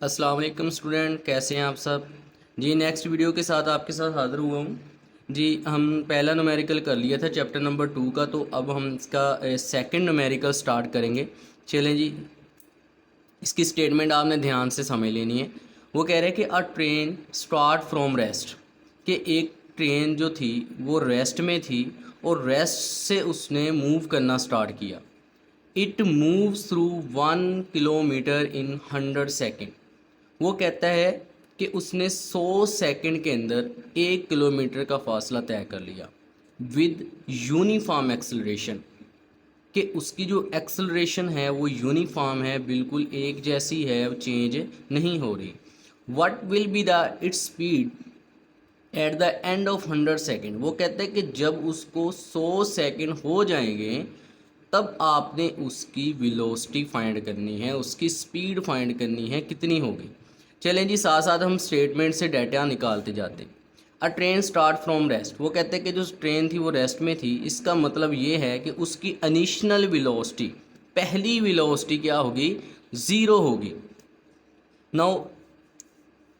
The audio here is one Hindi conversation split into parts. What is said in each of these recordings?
अस्सलाम वालेकुम स्टूडेंट, कैसे हैं आप सब। जी नेक्स्ट वीडियो के साथ आपके साथ हाज़िर हुआ हूँ। जी हम पहला न्यूमेरिकल कर लिया था चैप्टर नंबर 2 का, तो अब हम इसका सेकंड न्यूमेरिकल स्टार्ट करेंगे। चलें जी, इसकी स्टेटमेंट आपने ध्यान से समझ लेनी है। वो कह रहे हैं कि अ ट्रेन स्टार्ट फ्रॉम रेस्ट, कि एक ट्रेन जो थी वो रेस्ट में थी और रेस्ट से उसने मूव करना स्टार्ट किया। It moves through 1 kilometre in 100 second. वो कहता है कि उसने 100 सेकंड के अंदर 1 किलोमीटर का फासला तय कर लिया विद यूनिफॉर्म एक्सेलरेशन, कि उसकी जो एक्सेलरेशन है वो यूनिफॉर्म है, बिल्कुल एक जैसी है, चेंज नहीं हो रही। What will be the its speed at the end of 100 second. वो कहते हैं कि जब उसको 100 सेकेंड हो जाएंगे तब आपने उसकी वेलोसिटी फाइंड करनी है, उसकी स्पीड फाइंड करनी है, कितनी होगी। चलें जी, साथ साथ हम स्टेटमेंट से डाटा निकालते जाते हैं। अ ट्रेन स्टार्ट फ्रॉम रेस्ट, वो कहते हैं कि जो ट्रेन थी वो रेस्ट में थी। इसका मतलब ये है कि उसकी इनिशियल वेलोसिटी, पहली वेलोसिटी क्या होगी, ज़ीरो होगी। नाउ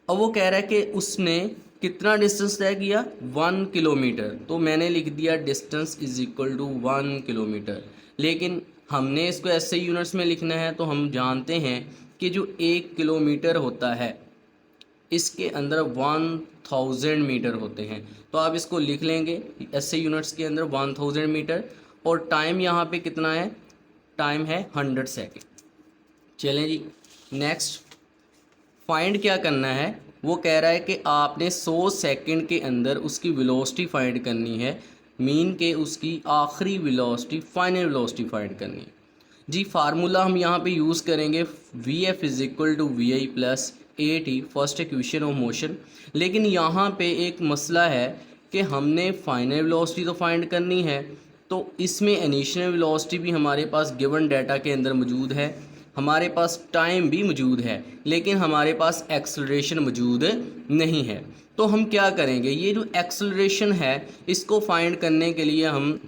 अब वो कह रहा है कि उसने कितना डिस्टेंस तय किया, 1 किलोमीटर। तो मैंने लिख दिया distance is equal to 1 kilometre, लेकिन हमने इसको ऐसे यूनिट्स में लिखना है। तो हम जानते हैं कि जो 1 किलोमीटर होता है इसके अंदर 1000 मीटर होते हैं। तो आप इसको लिख लेंगे ऐसे यूनिट्स के अंदर 1000 मीटर, और टाइम यहाँ पे कितना है, टाइम है 100 सेकेंड। चलें जी नेक्स्ट, फाइंड क्या करना है। वो कह रहा है कि आपने 100 सेकंड के अंदर उसकी वेलोसिटी फाइंड करनी है, मीन के उसकी आखिरी वेलोसिटी, फाइनल वेलोसिटी फाइंड करनी है। जी फार्मूला हम यहाँ पे यूज़ करेंगे v f is equal to v i plus a t, first equation of motion. लेकिन यहाँ पे एक मसला है कि हमने फाइनल वेलोसिटी तो फाइंड करनी है, तो इसमें इनिशियल वेलोसिटी भी हमारे पास गिवन डाटा के अंदर मौजूद है, हमारे पास टाइम भी मौजूद है, लेकिन हमारे पास एक्सेलरेशन मौजूद नहीं है। तो हम क्या करेंगे, ये जो एक्सेलरेशन है इसको फाइंड करने के लिए हम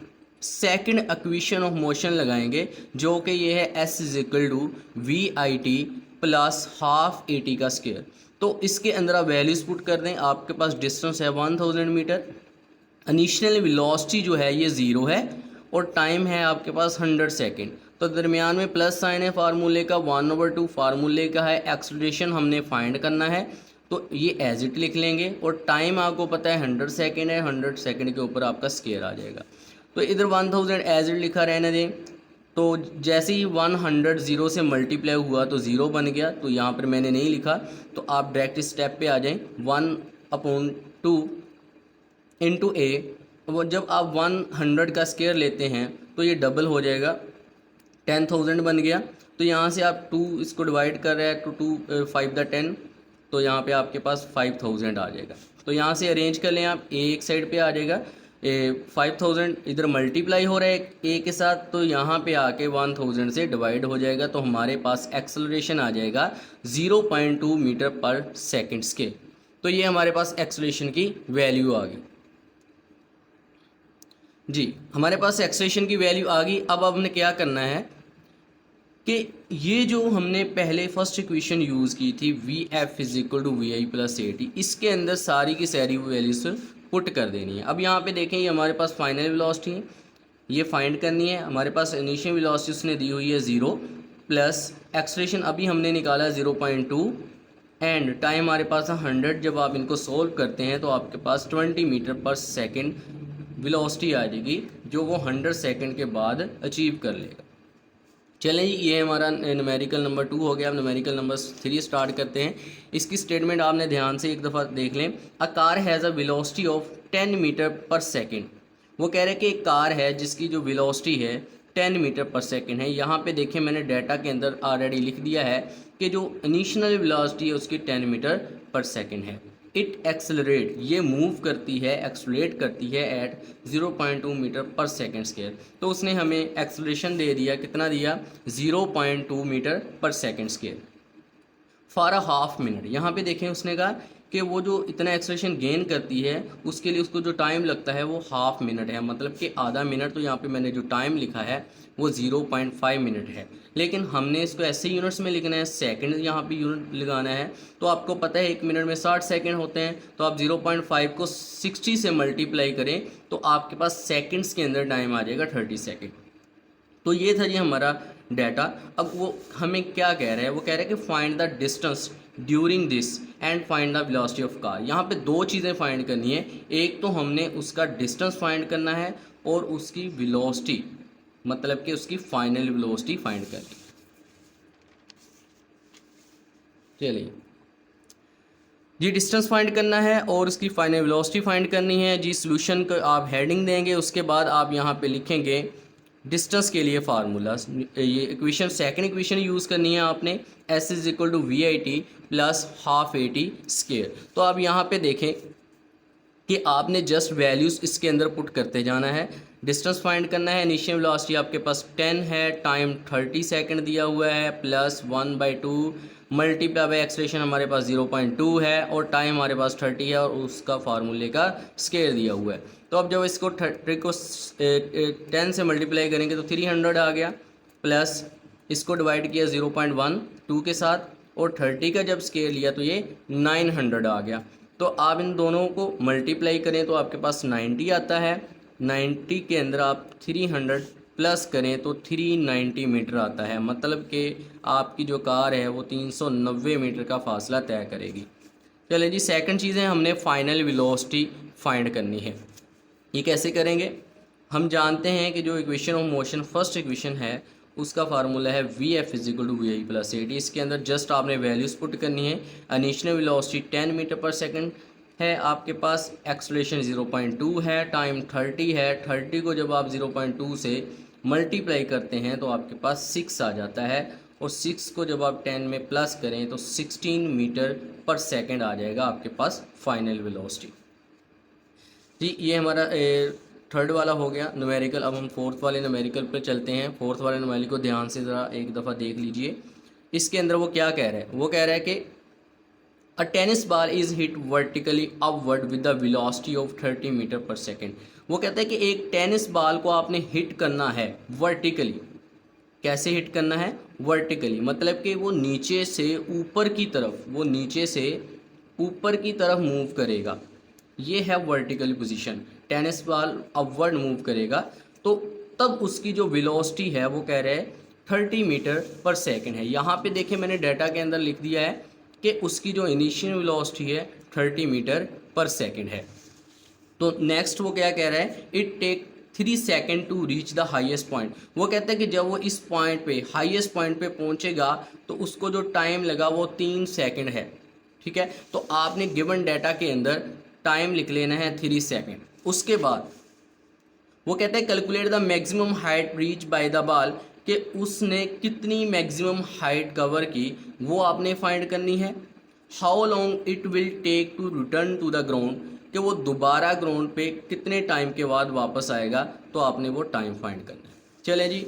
सेकंड इक्वेशन ऑफ मोशन लगाएंगे, जो कि ये है s is equal to v i t plus half a t का स्क्वायर। तो इसके अंदर आप वैल्यूज पुट कर दें। आपके पास डिस्टेंस है 1000 मीटर, इनिशियल वेलोसिटी जो है ये ज़ीरो है, और टाइम है आपके पास 100 सेकेंड। तो दरमियान में प्लस साइन है फार्मूले का, 1/2 फार्मूले का है, एक्सेलरेशन हमने फाइंड करना है, तो ये एज इट लिख लेंगे। और टाइम आपको पता है 100 सेकेंड है, 100 सेकेंड के ऊपर आपका स्क्वायर आ जाएगा। तो इधर 1000 एज इट लिखा रहने दें। तो जैसे ही 100 ज़ीरो से मल्टीप्लाई हुआ तो ज़ीरो बन गया, तो यहाँ पर मैंने नहीं लिखा। तो आप डायरेक्ट स्टेप पे आ जाएं, 1/2 इंटू ए। वो जब आप 100 का स्क्वायर लेते हैं तो ये डबल हो जाएगा, 10,000 बन गया। तो यहाँ से आप 2 इसको डिवाइड कर रहे हैं तो 2 5 द 10, तो यहाँ पे आपके पास 5000 आ जाएगा। तो यहाँ से अरेंज कर लें आप, एक साइड पे आ जाएगा 5000, इधर मल्टीप्लाई हो रहा है ए के साथ, तो यहाँ पे आके 1000 से डिवाइड हो जाएगा। तो हमारे पास एक्सेलरेशन आ जाएगा 0.2 मीटर पर सेकेंड स्केल। तो ये हमारे पास एक्सेलरेशन की वैल्यू आ गई। जी हमारे पास एक्सेलरेशन की वैल्यू आ गई। अब हमने क्या करना है कि ये जो हमने पहले फर्स्ट इक्वेशन यूज़ की थी v f is equal to v i plus a t, इसके अंदर सारी की सारी वैल्यूज पुट कर देनी है। अब यहाँ पे देखें, ये हमारे पास फाइनल वेलोसिटी है, ये फाइंड करनी है। हमारे पास इनिशियल वेलोसिटी उसने दी हुई है 0, प्लस एक्सेलरेशन अभी हमने निकाला है 0.2, एंड टाइम हमारे पास है 100। जब आप इनको सोल्व करते हैं तो आपके पास 20 मीटर पर सेकेंड वेलोसिटी आ जाएगी, जो वो 100 सेकेंड के बाद अचीव कर लेगा। चलें जी, ये हमारा न्यूमेरिकल नंबर 2 हो गया। अब न्यूमेरिकल नंबर 3 स्टार्ट करते हैं। इसकी स्टेटमेंट आपने ध्यान से एक दफ़ा देख लें। A car has a velocity of 10 metre per second. वो कह रहे हैं कि एक कार है जिसकी जो वेलोसिटी है 10 मीटर पर सेकेंड है। यहाँ पे देखें, मैंने डाटा के अंदर ऑलरेडी लिख दिया है कि जो इनिशियल वेलोसिटी है उसकी 10 मीटर पर सेकेंड है। इट एक्सेलरेट, ये मूव करती है, एक्सेलरेट करती है eight 0.2 metre per second square. तो उसने हमें एक्सेलरेशन दे दिया, कितना दिया, 0.2 metre per second square for a half minute. यहाँ पे देखें उसने कहा कि वो जो इतना एक्सेलरेशन गेन करती है उसके लिए उसको जो टाइम लगता है वो हाफ मिनट है, मतलब कि आधा मिनट। तो यहाँ पे मैंने जो टाइम लिखा है वो 0.5 मिनट है, लेकिन हमने इसको ऐसे यूनिट्स में लिखना है, सेकंड यहाँ पे यूनिट लगाना है। तो आपको पता है 1 मिनट में 60 सेकंड होते हैं, तो आप 0.5 को 60 से मल्टीप्लाई करें तो आपके पास सेकंड्स के अंदर टाइम आ जाएगा 30 सेकंड। तो ये था जी हमारा डाटा। अब वो हमें क्या कह रहा है, वो कह रहा है कि find the distance during this and find the velocity of car. यहाँ पे दो चीज़ें फाइंड करनी है, एक तो हमने उसका डिस्टेंस फाइंड करना है और उसकी वेलोसिटी, मतलब कि उसकी फाइनल वेलोसिटी फाइंड करनी। चलिए जी, डिस्टेंस फाइंड करना है और उसकी फाइनल वेलोसिटी फाइंड करनी है जी। सोल्यूशन को आप हेडिंग देंगे, उसके बाद आप यहाँ पे लिखेंगे डिस्टेंस के लिए फार्मूला। ये इक्वेशन, सेकंड इक्वेशन यूज़ करनी है आपने, S is equal to VIT plus half AT square. तो आप यहाँ पे देखें कि आपने जस्ट वैल्यूज़ इसके अंदर पुट करते जाना है। डिस्टेंस फाइंड करना है, इनिशियल वेलोसिटी आपके पास 10 है, टाइम 30 सेकंड दिया हुआ है, प्लस 1/2 मल्टीप्लाई बाई एक्सलेशन हमारे पास 0.2 है और टाइम हमारे पास 30 है और उसका फार्मूले का स्केयर दिया हुआ है। तो अब जब इसको 30 को 10 से मल्टीप्लाई करेंगे तो 300 आ गया, प्लस इसको डिवाइड किया 0.12 के साथ और 30 का जब स्केयर लिया तो ये 900 आ गया। तो आप इन दोनों को मल्टीप्लाई करें तो आपके पास 90 आता है, 90 के अंदर आप 300 प्लस करें तो 390 मीटर आता है, मतलब कि आपकी जो कार है वो 390 मीटर का फासला तय करेगी। चलिए जी, सेकंड चीज़ है, हमने फाइनल वेलोसिटी फाइंड करनी है। ये कैसे करेंगे, हम जानते हैं कि जो equation of motion first equation है उसका फार्मूला है VF is equal to VI plus AT। इसके अंदर जस्ट आपने वैल्यूज़ पुट करनी है। Initial velocity 10 metre per second है आपके पास, एक्सेलरेशन 0.2 है, टाइम 30 है। 30 को जब आप 0.2 से मल्टीप्लाई करते हैं तो आपके पास 6 आ जाता है और 6 को जब आप 10 में प्लस करें तो 16 मीटर पर सेकंड आ जाएगा आपके पास फाइनल वेलोसिटी जी। ये हमारा थर्ड वाला हो गया न्यूमेरिकल। अब हम फोर्थ वाले न्यूमेरिकल पर चलते हैं। फोर्थ वाले न्यूमेरिकल को ध्यान से ज़रा एक दफ़ा देख लीजिए। इसके अंदर वो क्या कह रहा है, वो कह रहा है कि a tennis ball is hit vertically upward with the velocity of 30 metre per second. वो कहता है कि एक टेनिस बॉल को आपने हिट करना है वर्टिकली। कैसे हिट करना है, वर्टिकली, मतलब कि वो नीचे से ऊपर की तरफ, वो नीचे से ऊपर की तरफ मूव करेगा। ये है vertical position, tennis ball upward move करेगा तो तब उसकी जो वेलोसिटी है वो कह रहे हैं 30 मीटर पर सेकंड है। यहाँ पे देखें मैंने डाटा के अंदर लिख दिया है कि उसकी जो इनिशियल वेलोसिटी है 30 मीटर पर सेकंड है। तो नेक्स्ट वो क्या कह रहा है, it take 3 second to reach the highest point. वो कहता है कि जब वो इस पॉइंट पे, हाईएस्ट पॉइंट पे पहुंचेगा तो उसको जो टाइम लगा वो 3 सेकेंड है। ठीक है, तो आपने गिवन डाटा के अंदर टाइम लिख लेना है 3 सेकेंड। उसके बाद वो कहता है calculate the maximum height reach by the ball, कि उसने कितनी मैक्सिमम हाइट कवर की वो आपने फाइंड करनी है। How long it will take to return to the ground, कि वो दोबारा ग्राउंड पे कितने टाइम के बाद वापस आएगा, तो आपने वो टाइम फाइंड करना है। चले जी,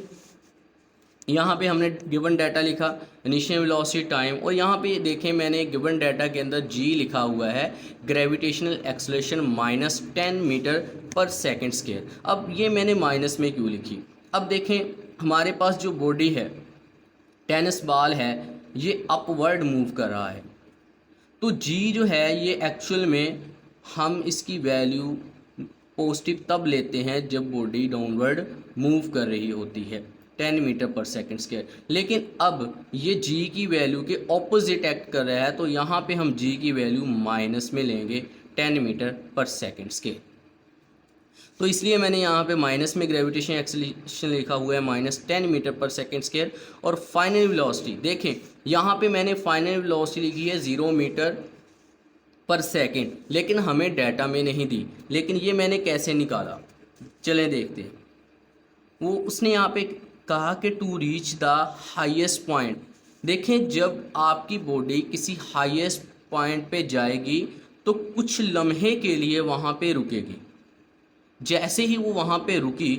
यहाँ पे हमने गिवन डाटा लिखा, इनिशियल वेलोसिटी, टाइम, और यहाँ पे देखें मैंने गिवन डाटा के अंदर G लिखा हुआ है, gravitational acceleration -10 metre per second square. अब ये मैंने माइनस में क्यों लिखी, अब देखें हमारे पास जो बॉडी है, टेनिस बॉल है, ये अपवर्ड मूव कर रहा है, तो G जो है ये एक्चुअल में हम इसकी वैल्यू पॉजिटिव तब लेते हैं जब बॉडी डाउनवर्ड मूव कर रही होती है 10 मीटर पर सेकंड स्क्वायर। लेकिन अब ये G की वैल्यू के ऑपोजिट एक्ट कर रहा है, तो यहाँ पे हम G की वैल्यू माइनस में लेंगे 10 मीटर पर सेकंड स्क्वायर। तो इसलिए मैंने यहाँ पे माइनस में ग्रेविटेशन एक्सेलरेशन लिखा हुआ है -10 मीटर पर सेकंड स्क्वायर। और फाइनल वेलोसिटी देखें, यहाँ पे मैंने फाइनल वेलोसिटी लिखी है 0 मीटर पर सेकंड, लेकिन हमें डाटा में नहीं दी। लेकिन ये मैंने कैसे निकाला, चलें देखते हैं। वो उसने यहाँ पे कहा कि to reach the highest point. देखें जब आपकी बॉडी किसी हाईएस्ट पॉइंट पे जाएगी तो कुछ लम्हे के लिए वहाँ पे रुकेगी। जैसे ही वो वहाँ पे रुकी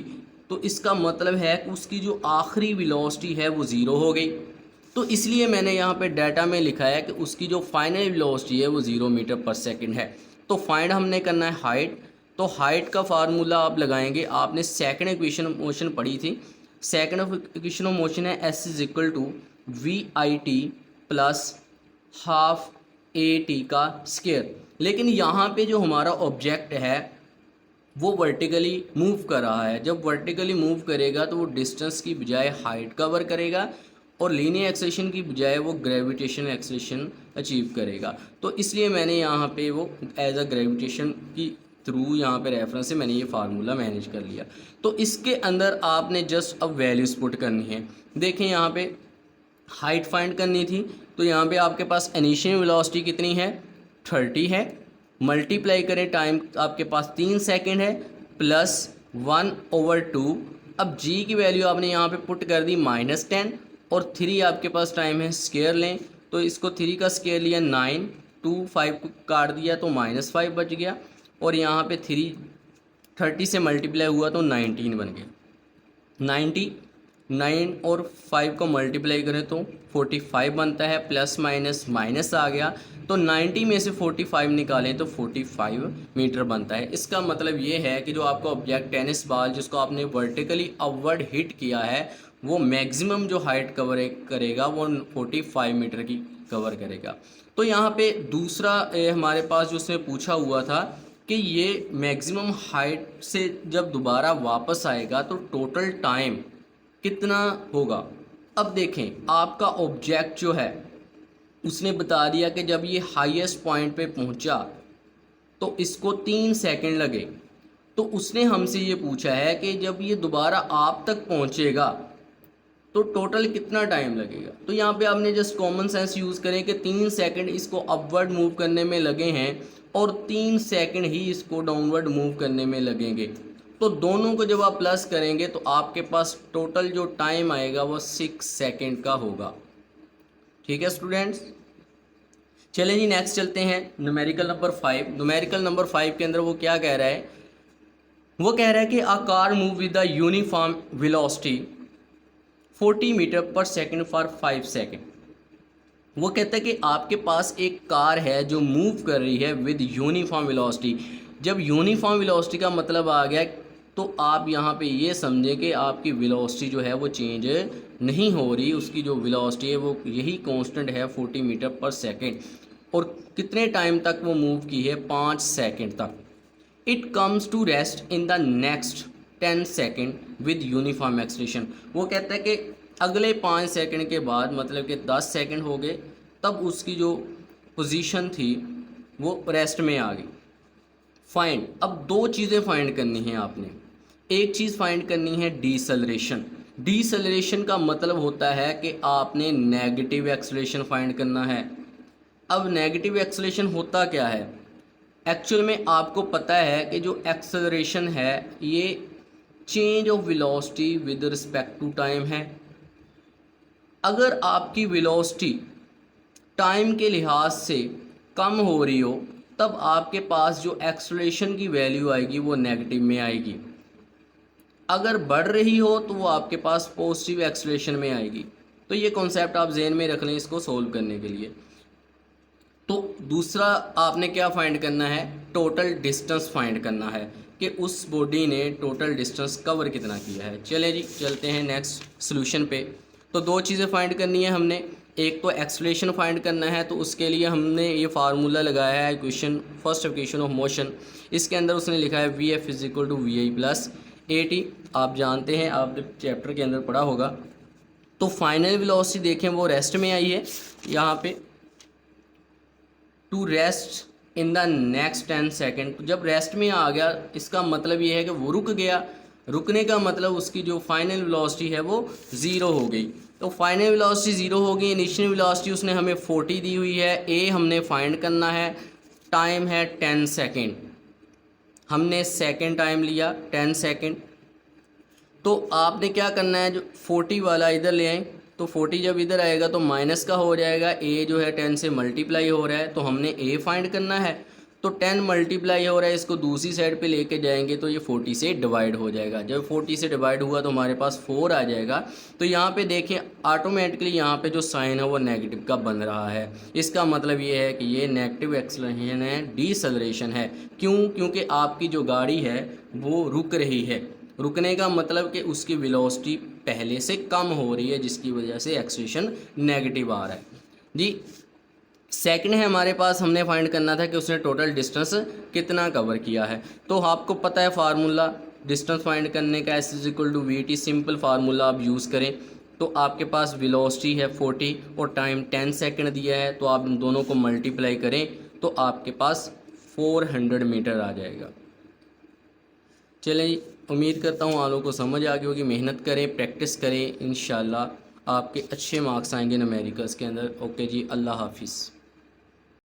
तो इसका मतलब है कि उसकी जो आखिरी वेलोसिटी है वो 0 हो गई। तो इसलिए मैंने यहाँ पे डाटा में लिखा है कि उसकी जो फाइनल वेलोसिटी है वो 0 मीटर पर सेकंड है। तो फाइंड हमने करना है हाइट। तो हाइट का फार्मूला आप लगाएंगे, आपने सेकंड इक्वेशन ऑफ मोशन पढ़ी थी। सेकंड इक्वेशन ऑफ मोशन है s is equal to v i t plus half a t का स्क्वायर। लेकिन यहाँ पे जो हमारा ऑब्जेक्ट है वो वर्टिकली मूव कर रहा है। जब वर्टिकली मूव करेगा तो वो डिस्टेंस की बजाय हाइट कवर करेगा और लीनियर एक्सेलेरेशन की बजाय वो ग्रेविटेशन एक्सेलेरेशन अचीव करेगा। तो इसलिए मैंने यहाँ पे वो एज अ ग्रेविटेशन की थ्रू यहाँ पे रेफरेंस से मैंने ये फार्मूला मैनेज कर लिया। तो इसके अंदर आपने जस्ट अब वैल्यूज़ पुट करनी है। देखें यहाँ पे हाइट फाइंड करनी थी, तो यहाँ पे आपके पास इनिशियल वेलोसिटी कितनी है 30 है, मल्टीप्लाई करें टाइम आपके पास 3 सेकंड है प्लस 1/2। अब g की वैल्यू आपने यहाँ पे पुट कर दी -10 और 3 आपके पास टाइम है, स्क्वायर लें तो इसको 3 का स्क्वायर लिया 9, 2 5 को काट दिया तो -5 बच गया और यहाँ पे 30 से मल्टीप्लाई हुआ तो 19 बन गया। 9 और 5 को मल्टीप्लाई करें तो 45 बनता है, प्लस माइनस माइनस आ गया तो 90 में से 45 निकालें तो 45 मीटर बनता है। इसका मतलब ये है कि जो आपका ऑब्जेक्ट टेनिस बॉल जिसको आपने वर्टिकली अपवर्ड हिट किया है वो मैक्सिमम जो हाइट कवर करेगा वो 45 मीटर की कवर करेगा। तो यहाँ पे दूसरा हमारे पास जो उसने पूछा हुआ था कि ये मैक्सिमम हाइट से जब दोबारा वापस आएगा तो टोटल टाइम कितना होगा। अब देखें आपका ऑब्जेक्ट जो है उसने बता दिया कि जब ये हाईएस्ट पॉइंट पे पहुंचा तो इसको 3 सेकंड लगे। तो उसने हमसे ये पूछा है कि जब ये दोबारा आप तक पहुंचेगा तो टोटल कितना टाइम लगेगा। तो यहाँ पे आपने जस्ट कॉमन सेंस यूज़ करें कि 3 सेकंड इसको अपवर्ड मूव करने में लगे हैं और 3 सेकंड ही इसको डाउनवर्ड मूव करने में लगेंगे। तो दोनों को जब आप प्लस करेंगे तो आपके पास टोटल जो टाइम आएगा वो 6 सेकंड का होगा। ठीक है स्टूडेंट्स, चलें जी नेक्स्ट चलते हैं न्यूमेरिकल नंबर 5। न्यूमेरिकल नंबर 5 के अंदर वो क्या कह रहा है, वो कह रहा है कि a car move with the uniform velocity 40 metre per second for 5 second. वो कहता है कि आपके पास एक कार है जो मूव कर रही है विद यूनिफॉर्म वेलोसिटी। जब यूनिफॉर्म वेलोसिटी का मतलब आ गया तो आप यहाँ पे ये समझें कि आपकी वेलोसिटी जो है वो चेंज नहीं हो रही, उसकी जो वेलोसिटी है वो यही कांस्टेंट है 40 मीटर पर सेकंड। और कितने टाइम तक वो मूव की है 5 सेकंड तक। It comes to rest in the next 10 second with uniform acceleration. वो कहता है कि अगले 5 सेकंड के बाद मतलब कि 10 सेकंड हो गए तब उसकी जो पोजीशन थी वो रेस्ट में आ गई। फाइंड, अब 2 चीज़ें फाइंड करनी हैं आपने। एक चीज़ फाइंड करनी है डीसेलरेशन। डीसेलरेशन का मतलब होता है कि आपने नेगेटिव एक्सेलरेशन फाइंड करना है। अब नेगेटिव एक्सेलरेशन होता क्या है, एक्चुअल में आपको पता है कि जो एक्सेलरेशन है ये change of velocity with respect to time है। अगर आपकी वेलोसिटी टाइम के लिहाज से कम हो रही हो तब आपके पास जो एक्सेलरेशन की वैल्यू आएगी वो नेगेटिव में आएगी। अगर बढ़ रही हो तो वो आपके पास पॉजिटिव एक्सेलरेशन में आएगी। तो ये कॉन्सेप्ट आप जहन में रख लें इसको सोल्व करने के लिए। तो दूसरा आपने क्या फाइंड करना है, टोटल डिस्टेंस फाइंड करना है कि उस बॉडी ने टोटल डिस्टेंस कवर कितना किया है। चलें जी चलते हैं नेक्स्ट सोल्यूशन पे। तो 2 चीज़ें फाइंड करनी है हमने, एक तो एक्सेलरेशन फाइंड करना है तो उसके लिए हमने ये फार्मूला लगाया है equation, first equation of motion. इसके अंदर उसने लिखा है v f is equal to v i plus a t. आप जानते हैं, आपने चैप्टर के अंदर पढ़ा होगा। तो फाइनल वेलोसिटी देखें वो रेस्ट में आई है यहाँ पे, to rest in the next 10 second. तो जब रेस्ट में आ गया इसका मतलब ये है कि वो रुक गया। रुकने का मतलब उसकी जो फाइनल वेलोसिटी है वो 0 हो गई। तो फाइनल वेलोसिटी 0 हो गई। इनिशियल वेलोसिटी उसने हमें 40 दी हुई है। ए हमने फाइंड करना है, टाइम है 10 सेकेंड, हमने सेकेंड टाइम लिया 10 सेकेंड। तो आपने क्या करना है, जो 40 वाला इधर ले आए तो 40 जब इधर आएगा तो माइनस का हो जाएगा। ए जो है 10 से मल्टीप्लाई हो रहा है तो हमने ए फाइंड करना है। तो 10 मल्टीप्लाई हो रहा है, इसको दूसरी साइड पे लेके जाएंगे तो ये 40 से डिवाइड हो जाएगा। जब 40 से डिवाइड हुआ तो हमारे पास 4 आ जाएगा। तो यहाँ पे देखें ऑटोमेटिकली यहाँ पे जो साइन है वो नेगेटिव का बन रहा है। इसका मतलब ये है कि ये नेगेटिव एक्सेलरेशन है, डिसेलरेशन है। क्यों? क्योंकि आपकी जो गाड़ी है वो रुक रही है। रुकने का मतलब कि उसकी वेलोसिटी पहले से कम हो रही है, जिसकी वजह से एक्सेलरेशन नेगेटिव आ रहा है जी। सेकंड है हमारे पास, हमने फाइंड करना था कि उसने टोटल डिस्टेंस कितना कवर किया है। तो आपको पता है फार्मूला डिस्टेंस फाइंड करने का, S is equal to VT। Simple formula आप यूज़ करें तो आपके पास वेलोसिटी है 40 और टाइम 10 सेकंड दिया है, तो आप इन दोनों को मल्टीप्लाई करें तो आपके पास 400 मीटर आ जाएगा। चलें, उम्मीद करता हूँ आप लोगों को समझ आ गई होगी। मेहनत करें, प्रैक्टिस करें, इंशाल्लाह आपके अच्छे मार्क्स आएंगे न्यूमेरिकल्स के अंदर। ओके जी, अल्लाह हाफिज़।